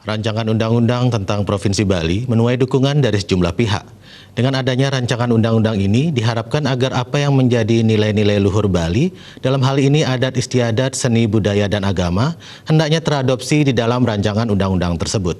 Rancangan undang-undang tentang Provinsi Bali menuai dukungan dari sejumlah pihak. Dengan adanya rancangan undang-undang ini diharapkan agar apa yang menjadi nilai-nilai luhur Bali, dalam hal ini adat istiadat, seni, budaya, dan agama, hendaknya teradopsi di dalam rancangan undang-undang tersebut.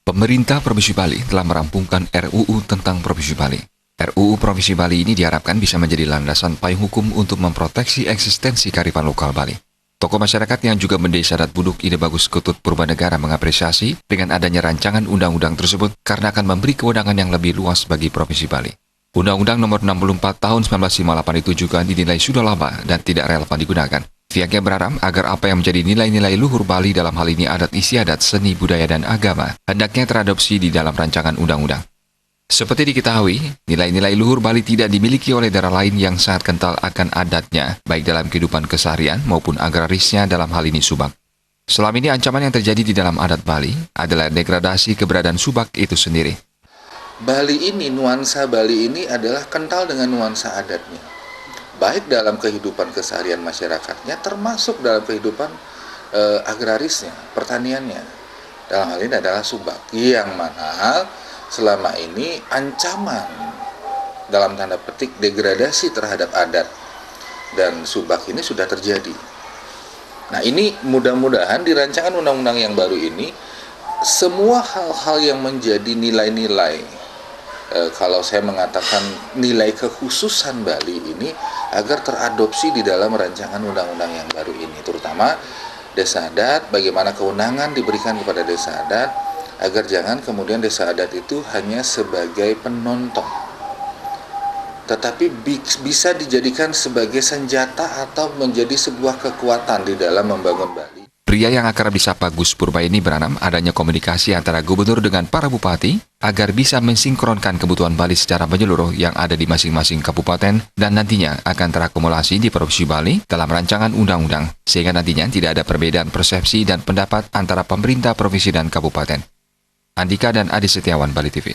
Pemerintah Provinsi Bali telah merampungkan RUU tentang Provinsi Bali. RUU Provinsi Bali ini diharapkan bisa menjadi landasan payung hukum untuk memproteksi eksistensi kearifan lokal Bali. Tokoh masyarakat yang juga mendesa adat Buduk Ide Bagus Ketut Purbanegara mengapresiasi dengan adanya rancangan undang-undang tersebut karena akan memberi kewenangan yang lebih luas bagi Provinsi Bali. Undang-Undang Nomor 64 Tahun 1958 itu juga dinilai sudah lama dan tidak relevan digunakan. Pihaknya berharap agar apa yang menjadi nilai-nilai luhur Bali dalam hal ini adat istiadat, seni, budaya, dan agama hendaknya teradopsi di dalam rancangan undang-undang. Seperti diketahui, nilai-nilai luhur Bali tidak dimiliki oleh daerah lain yang sangat kental akan adatnya, baik dalam kehidupan keseharian maupun agrarisnya dalam hal ini subak. Selama ini ancaman yang terjadi di dalam adat Bali adalah degradasi keberadaan subak itu sendiri. Nuansa Bali ini adalah kental dengan nuansa adatnya. Baik dalam kehidupan keseharian masyarakatnya, termasuk dalam kehidupan agrarisnya, pertaniannya. Dalam hal ini adalah subak, yang mana selama ini ancaman dalam tanda petik degradasi terhadap adat dan subak ini sudah terjadi. Nah, ini mudah-mudahan di rancangan undang-undang yang baru ini semua hal-hal yang menjadi nilai-nilai, kalau saya mengatakan nilai kekhususan Bali ini agar teradopsi di dalam rancangan undang-undang yang baru ini, terutama desa adat, bagaimana kewenangan diberikan kepada desa adat agar jangan kemudian desa adat itu hanya sebagai penonton, tetapi bisa dijadikan sebagai senjata atau menjadi sebuah kekuatan di dalam membangun Bali. Pria yang akrab disapa Gus Purba ini berharap adanya komunikasi antara gubernur dengan para bupati agar bisa mensinkronkan kebutuhan Bali secara menyeluruh yang ada di masing-masing kabupaten dan nantinya akan terakumulasi di Provinsi Bali dalam rancangan undang-undang sehingga nantinya tidak ada perbedaan persepsi dan pendapat antara pemerintah provinsi dan kabupaten. Andika dan Adi Setiawan, Bali TV.